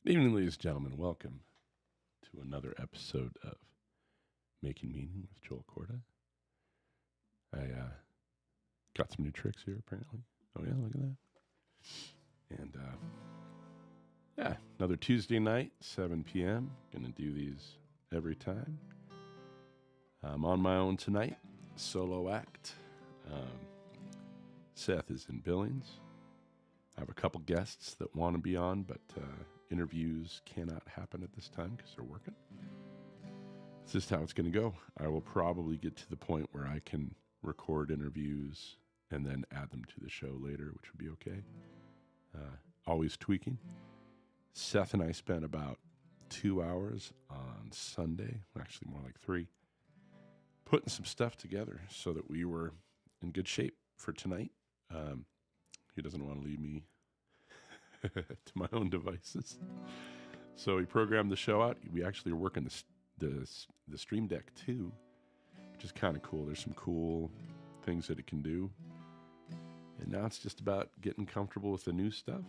Good evening, ladies and gentlemen. Welcome to another episode of Making Meaning with Joel Corda. I got some new tricks here, apparently. Oh, yeah, look at that. And, another Tuesday night, 7 p.m. Going to do these every time. I'm on my own tonight, solo act. Seth is in Billings. I have a couple guests that want to be on, but interviews cannot happen at this time because they're working. It's just how it's going to go. I will probably get to the point where I can record interviews and then add them to the show later, which would be okay. Always tweaking. Seth and I spent about 2 hours on Sunday, actually more like 3, putting some stuff together so that we were in good shape for tonight. He doesn't want to leave me to my own devices. So we programmed the show out. We actually are working the Stream Deck too, which is kind of cool. There's some cool things that it can do. And now it's just about getting comfortable with the new stuff.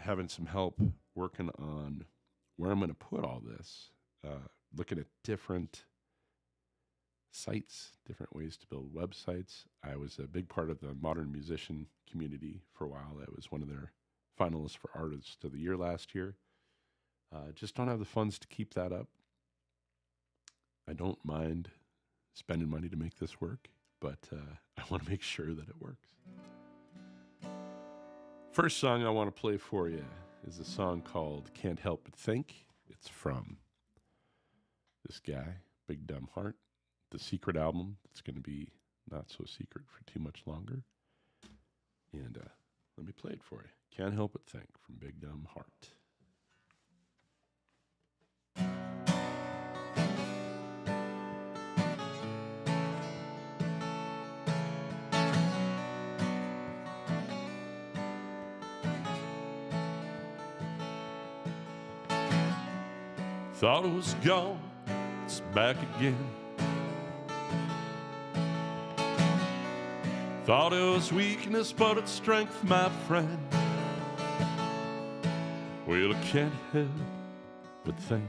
Having some help working on where I'm going to put all this. Looking at different sites, different ways to build websites. I was a big part of the modern musician community for a while. I was one of their finalists for Artist of the Year last year. Just don't have the funds to keep that up. I don't mind spending money to make this work, but I want to make sure that it works. First song I want to play for you is a song called Can't Help But Think. It's from this guy, Big Dumb Heart. The secret album that's going to be not so secret for too much longer. And let me play it for you. Can't Help But Think from Big Dumb Heart. Thought it was gone, it's back again. Thought it was weakness, but it's strength, my friend. Well, I can't help but think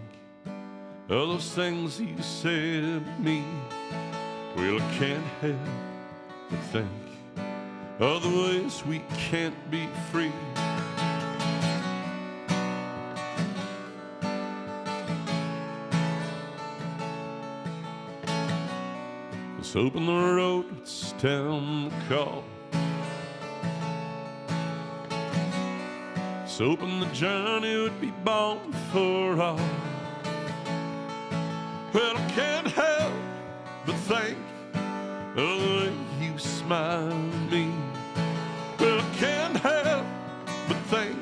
of those things you said to me. Well, I can't help but think of the ways we can't be free. Let's open the road, let's tell them to call. Let's open the journey would be born for all. Well, I can't help but think of the way you smile at me. Well, I can't help but think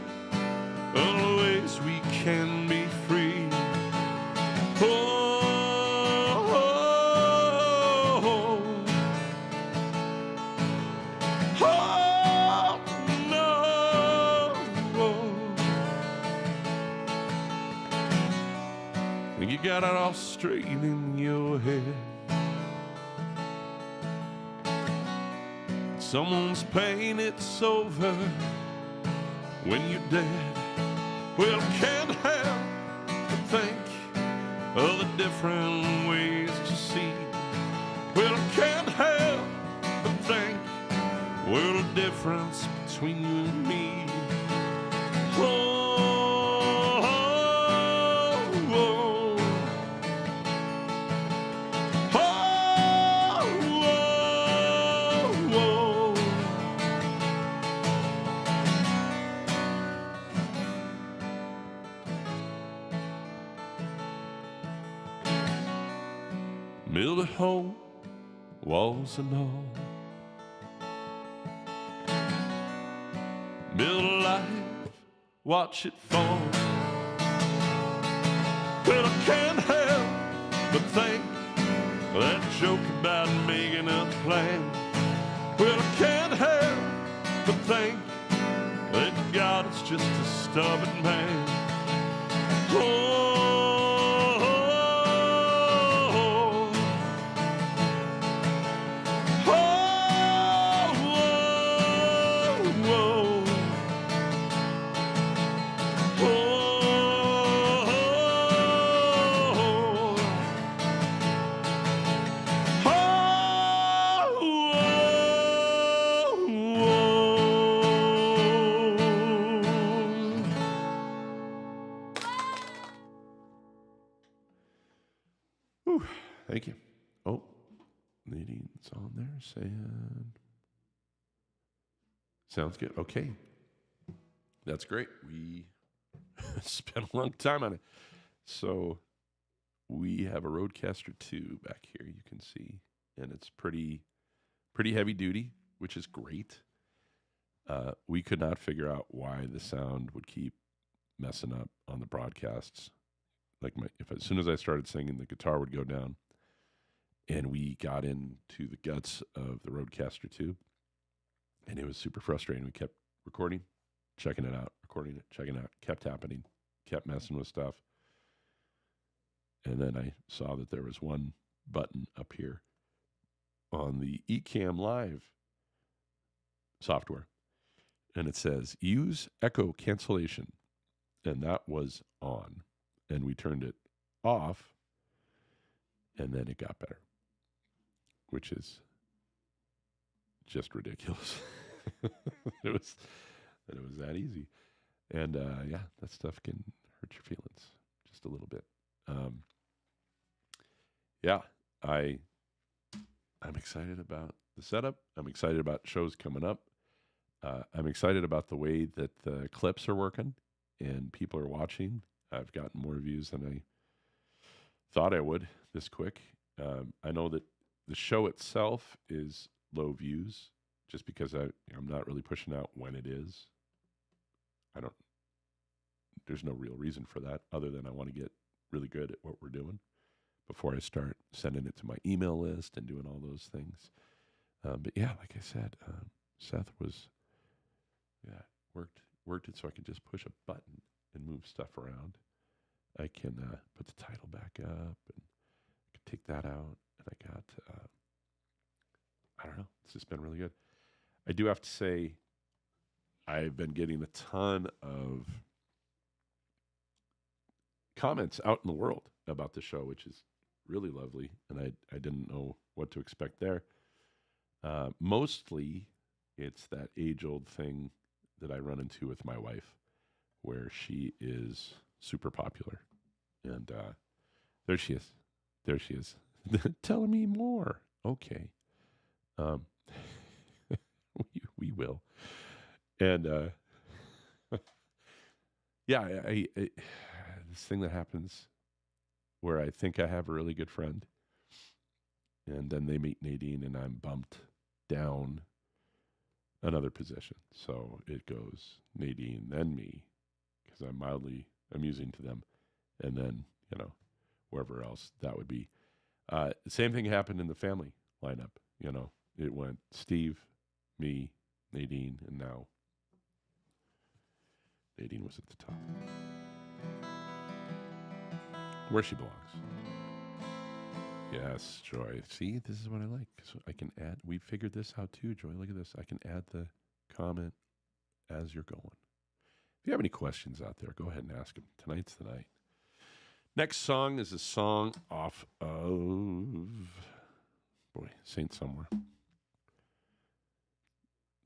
of the ways we can be free. Oh, you got it all straight in your head. Someone's pain, it's over when you're dead. Well, I can't help but think of the different ways to see. Well, I can't help but think, well, the difference between you and me. Oh, build a home, walls and all. Build a life, watch it fall. Well, I can't help but think that joke about making a plan. Well, I can't help but think that God is just a stubborn man. Oh, Whew, thank you. Oh, Nadine's on there saying, sounds good. Okay. That's great. We spent a long time on it. So we have a Rodecaster 2 back here, you can see. And it's pretty heavy duty, which is great. We could not figure out why the sound would keep messing up on the broadcasts. Like as soon as I started singing, the guitar would go down. And we got into the guts of the Rodecaster 2. And it was super frustrating. We kept recording, checking it out, recording it, checking it out. Kept happening, kept messing with stuff. And then I saw that there was one button up here on the Ecamm Live software. And it says, use echo cancellation. And that was on. And we turned it off. And then it got better, which is just ridiculous. it was that easy. And yeah, that stuff can hurt your feelings just a little bit. Yeah, I'm excited about the setup. I'm excited about shows coming up. I'm excited about the way that the clips are working and people are watching. I've gotten more views than I thought I would this quick. I know that the show itself is low views just because I'm not really pushing out when it is. There's no real reason for that other than I want to get really good at what we're doing before I start sending it to my email list and doing all those things. But yeah, like I said, Seth worked it so I could just push a button and move stuff around. I can put the title back up and I can take that out. And I got, I don't know, it's just been really good. I do have to say, I've been getting a ton of comments out in the world about the show, which is really lovely. And I didn't know what to expect there. Mostly, it's that age-old thing that I run into with my wife, where she is super popular. And there she is. There she is. Telling me more. Okay. We will. And yeah, I this thing that happens where I think I have a really good friend, and then they meet Nadine, and I'm bumped down another position. So it goes Nadine, then me, because I'm mildly amusing to them, and then, wherever else that would be. The same thing happened in the family lineup. It went Steve, me, Nadine, and now Nadine was at the top. Where she belongs. Yes, Joy. See, this is what I like. So I can add, we figured this out too, Joy. Look at this. I can add the comment as you're going. If you have any questions out there, go ahead and ask them. Tonight's the night. Next song is a song off of, Saint Somewhere.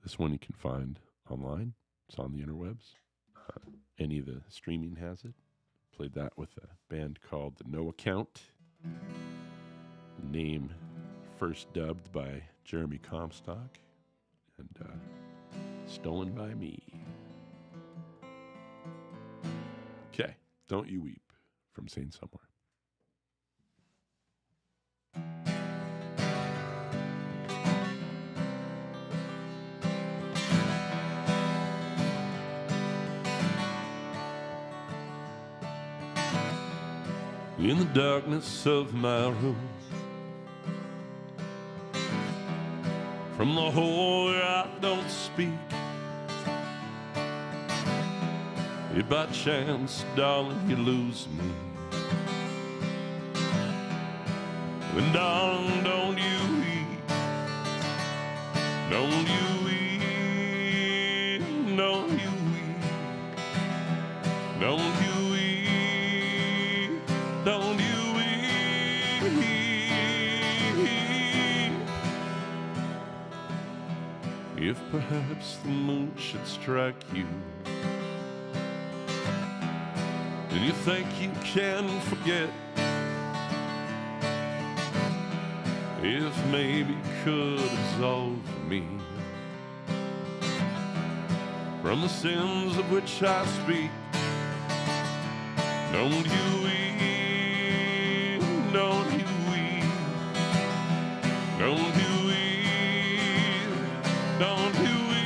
This one you can find online. It's on the interwebs. Any of the streaming has it. Played that with a band called The No Account. The name first dubbed by Jeremy Comstock and stolen by me. Okay, Don't You Weep from Saint Somewhere. In the darkness of my room, from the hole where I don't speak, if by chance, darling, you lose me, then darling, don't you weep, don't you weep, don't you weep, don't you weep. Don't you weep. If perhaps the moon should strike you and you think you can forget, if maybe could absolve me from the sins of which I speak. Don't you weep, don't you weep, don't you weep, don't you weep.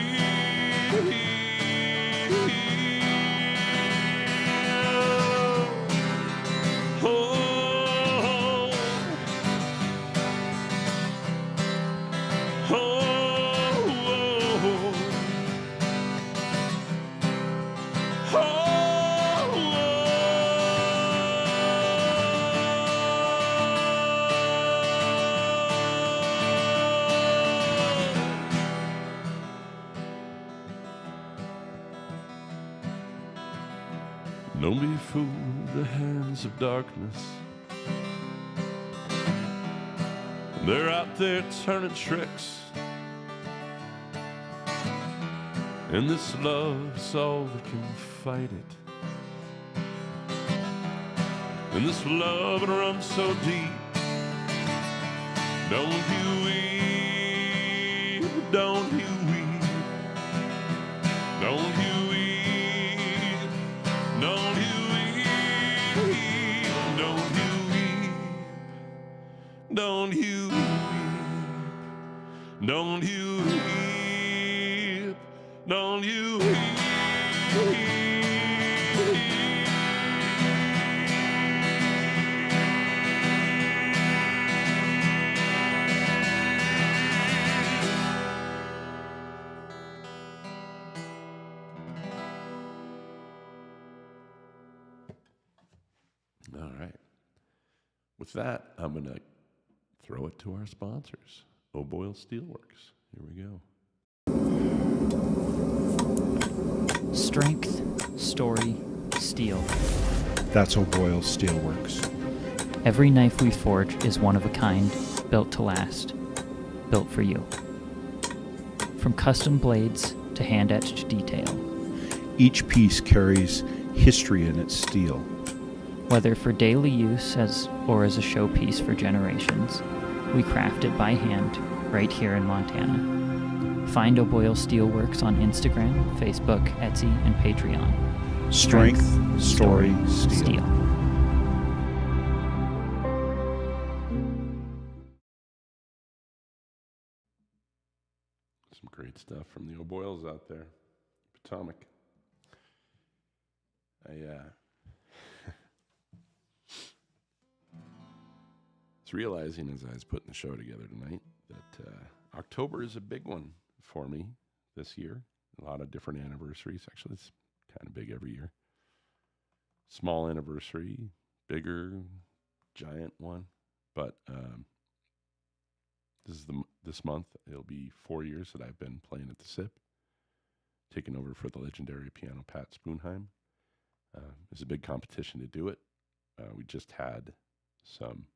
Oh, oh, oh, oh. Don't be fooled with the hands of darkness. They're out there turning tricks. And this love's all that can fight it. And this love it runs so deep. Don't you weep, don't you weep, don't you weep, don't you weep, don't you weep, don't you weep, don't you weep, don't you weep. All right. With that, I'm going to throw it to our sponsors, O'Boyle Steelworks. Here we go. Strength, story, steel. That's O'Boyle Steelworks. Every knife we forge is one of a kind, built to last, built for you. From custom blades to hand-etched detail. Each piece carries history in its steel. Whether for daily use or as a showpiece for generations, we craft it by hand right here in Montana. Find O'Boyle Steelworks on Instagram, Facebook, Etsy, and Patreon. Strength, story, steel. Some great stuff from the O'Boyles out there. Potomac. I was realizing as I was putting the show together tonight that October is a big one for me this year. A lot of different anniversaries. Actually, it's kind of big every year. Small anniversary, bigger, giant one. But this month, it'll be 4 years that I've been playing at the SIP, taking over for the legendary piano Pat Spoonheim. It's a big competition to do it. We just had some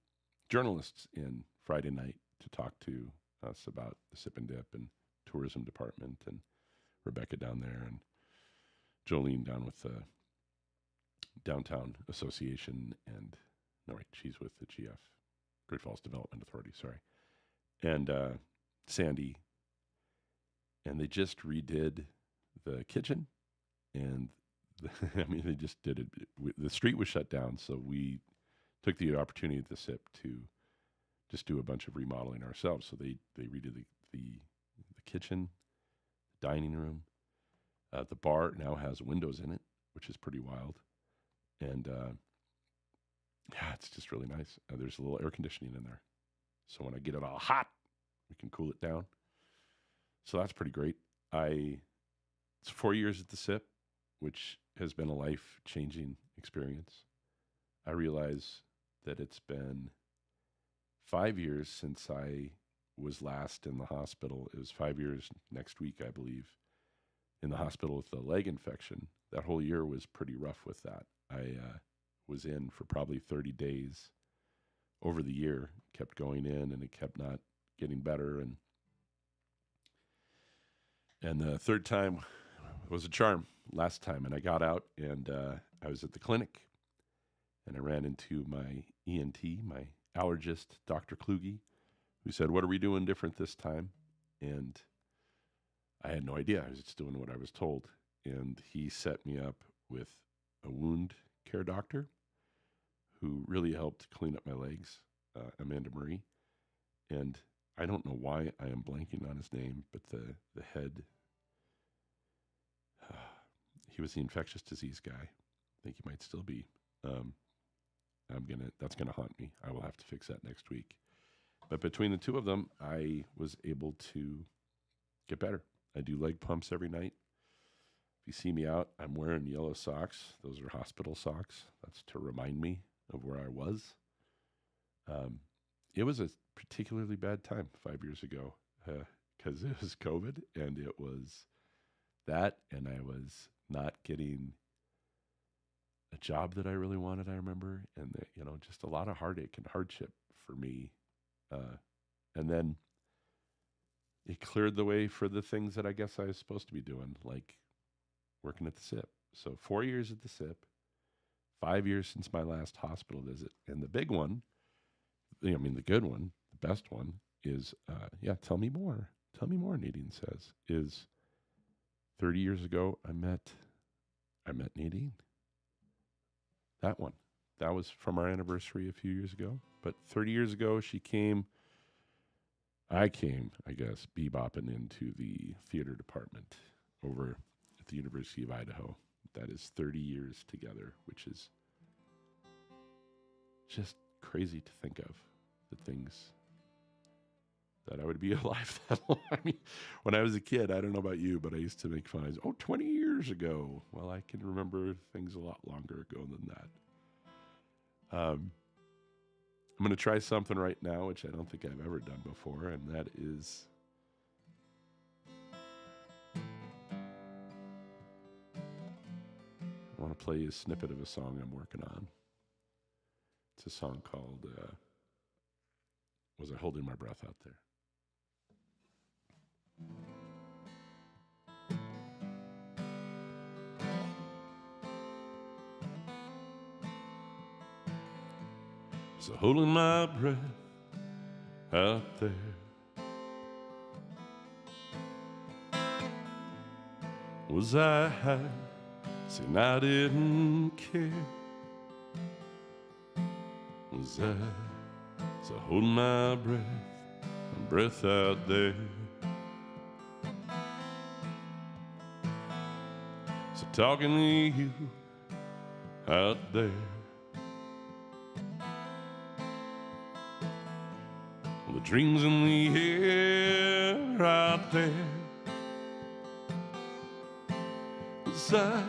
journalists in Friday night to talk to us about the Sip and Dip and tourism department, and Rebecca down there, and Jolene down with the Downtown Association, and she's with the GF, Great Falls Development Authority, and Sandy, and they just redid the kitchen, and they just did it. The street was shut down, so we took the opportunity at the SIP to just do a bunch of remodeling ourselves. So they redid the kitchen, dining room. The bar now has windows in it, which is pretty wild. And it's just really nice. There's a little air conditioning in there. So when I get it all hot, we can cool it down. So that's pretty great. It's 4 years at the SIP, which has been a life-changing experience. I realize that it's been 5 years since I was last in the hospital. It was 5 years next week, I believe, in the hospital with the leg infection. That whole year was pretty rough with that. I was in for probably 30 days over the year, kept going in, and it kept not getting better. And the third time was a charm last time. And I got out, and I was at the clinic, and I ran into my ENT, my allergist, Dr. Kluge, who said, "What are we doing different this time?" And I had no idea. I was just doing what I was told. And he set me up with a wound care doctor who really helped clean up my legs, Amanda Marie. And I don't know why I am blanking on his name, but the head, he was the infectious disease guy. I think he might still be. That's gonna haunt me. I will have to fix that next week. But between the two of them, I was able to get better. I do leg pumps every night. If you see me out, I'm wearing yellow socks. Those are hospital socks. That's to remind me of where I was. It was a particularly bad time 5 years ago because it was COVID, and it was that, and I was not getting a job that I really wanted, I remember, and just a lot of heartache and hardship for me. And then it cleared the way for the things that I guess I was supposed to be doing, like working at the SIP. So 4 years at the SIP, 5 years since my last hospital visit. And the big one, the good one, the best one is, tell me more. Tell me more, Nadine says, is 30 years ago, I met Nadine. That one. That was from our anniversary a few years ago. But 30 years ago, I came, I guess, bebopping into the theater department over at the University of Idaho. That is 30 years together, which is just crazy to think of, the things that I would be alive that long. I mean, when I was a kid, I don't know about you, but I used to make fun. 20 years ago. Well, I can remember things a lot longer ago than that. I'm going to try something right now, which I don't think I've ever done before, and that is I want to play you a snippet of a song I'm working on. It's a song called Was I Holding My Breath Out There? So holding my breath out there, was I high, saying I didn't care? Was I so holding my breath out there? So talking to you out there, the dreams in the air out there. Was I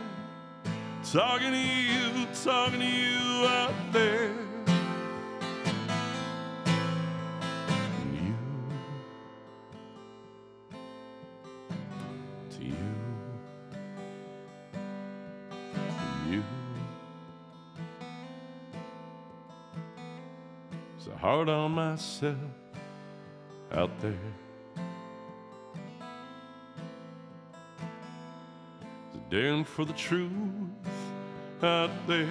talking to you out there? And you, to you, and you. So hard on myself out there, so daring for the truth out there,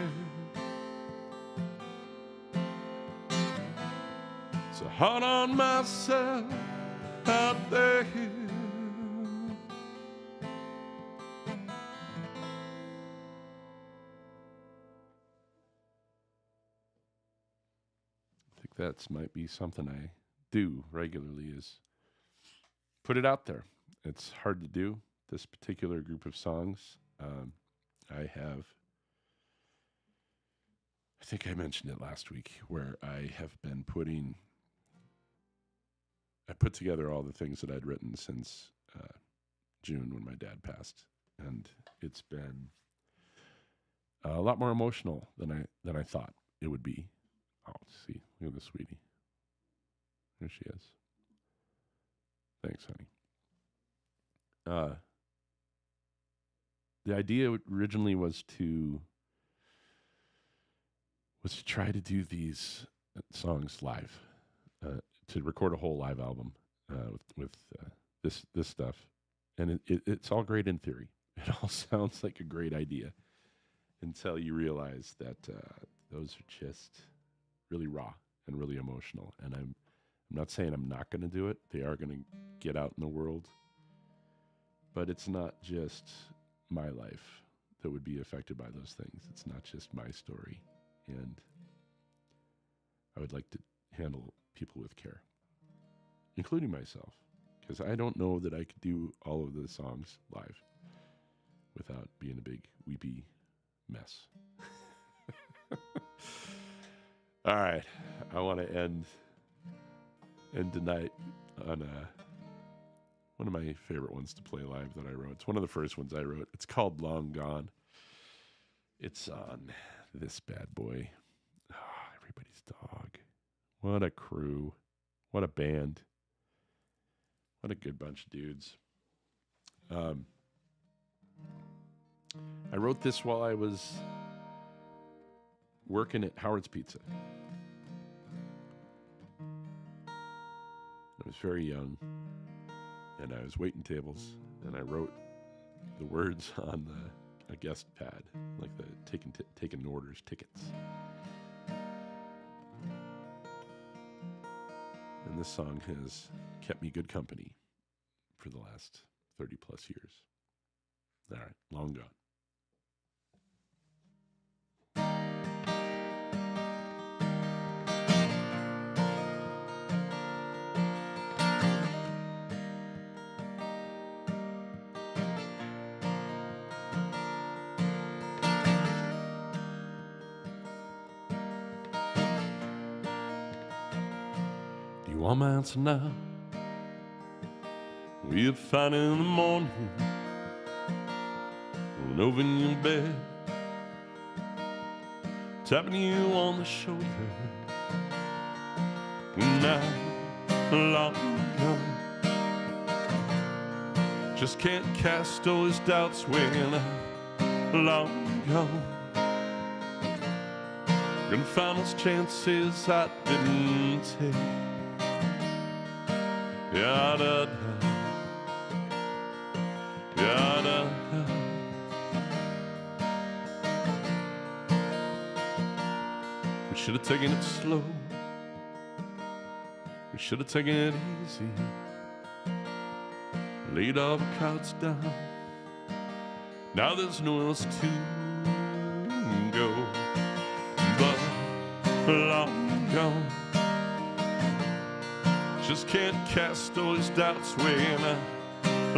so hard on myself out there. I think that might be something I do regularly, is put it out there. It's hard to do, this particular group of songs. I think I mentioned it last week, where I put together all the things that I'd written since June when my dad passed. And it's been a lot more emotional than I thought it would be. Oh, let's see. Look at the sweetie. There she is. Thanks, honey. The idea originally was to try to do these songs live, to record a whole live album with this stuff, and it's all great in theory. It all sounds like a great idea until you realize that those are just really raw and really emotional, and I'm I'm not saying I'm not going to do it. They are going to get out in the world. But it's not just my life that would be affected by those things. It's not just my story. And I would like to handle people with care, including myself, because I don't know that I could do all of the songs live without being a big weepy mess. All right. I want to end tonight on one of my favorite ones to play live that I wrote. It's one of the first ones I wrote. It's called Long Gone. It's on this bad boy. Oh, Everybody's Dog. What a crew. What a band. What a good bunch of dudes. I wrote this while I was working at Howard's Pizza. I was very young, and I was waiting tables, and I wrote the words on a guest pad, like the taking orders, tickets. And this song has kept me good company for the last 30 plus years. All right, Long Gone. Do you want my answer now? We're fine in the morning, rolling over in your bed, tapping you on the shoulder. Now, long gone, just can't cast all his doubts when I'm long gone. Gonna find those chances I didn't take. Yada da, yada da. We should have taken it slow. We should have taken it easy. Laid all the cards down. Now there's nowhere else to go. But long gone, just can't cast all his doubts when I'm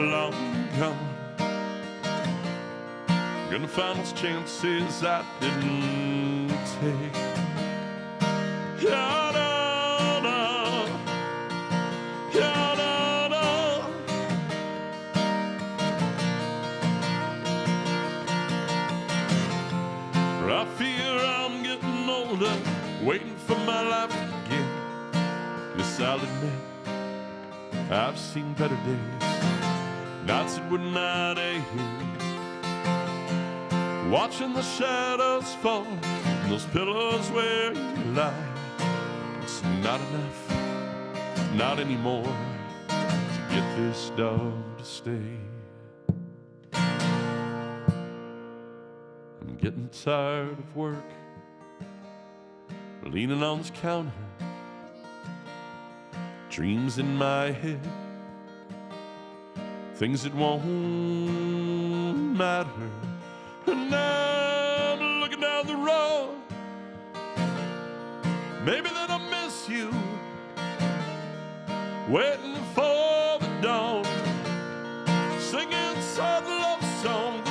long gone. Gonna find those chances I didn't take. Ya-da-da, ya-da-da. I fear I'm getting older, waiting for my life to begin. Yes, I'll admit, I've seen better days, nights that would not end, watching the shadows fall on those pillows where you lie. It's not enough, not anymore, to get this dog to stay. I'm getting tired of work, leaning on this counter, dreams in my head, things that won't matter. And I'm looking down the road, maybe that I miss you, waiting for the dawn, singing sad love song.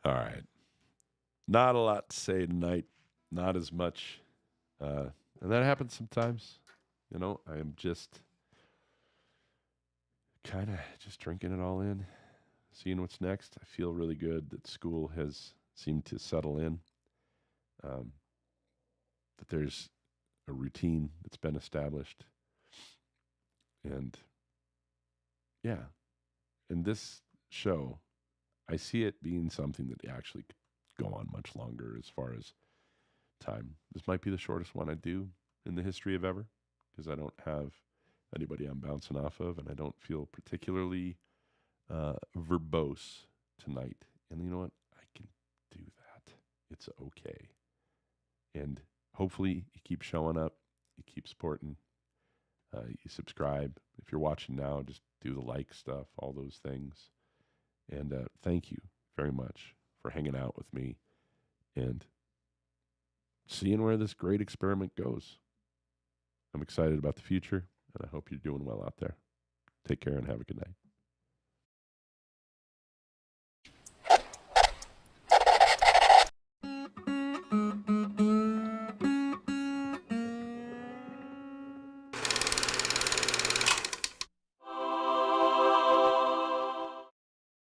All right. Not a lot to say tonight. Not as much. And that happens sometimes. You know, I am just kind of just drinking it all in, seeing what's next. I feel really good that school has seemed to settle in, that there's a routine that's been established. And yeah, in this show, I see it being something that actually could go on much longer as far as time. This might be the shortest one I do in the history of ever, because I don't have anybody I'm bouncing off of, and I don't feel particularly verbose tonight. And you know what? I can do that. It's okay. And hopefully you keep showing up, you keep supporting, you subscribe. If you're watching now, just do the like stuff, all those things. And thank you very much for hanging out with me and seeing where this great experiment goes. I'm excited about the future, and I hope you're doing well out there. Take care and have a good night.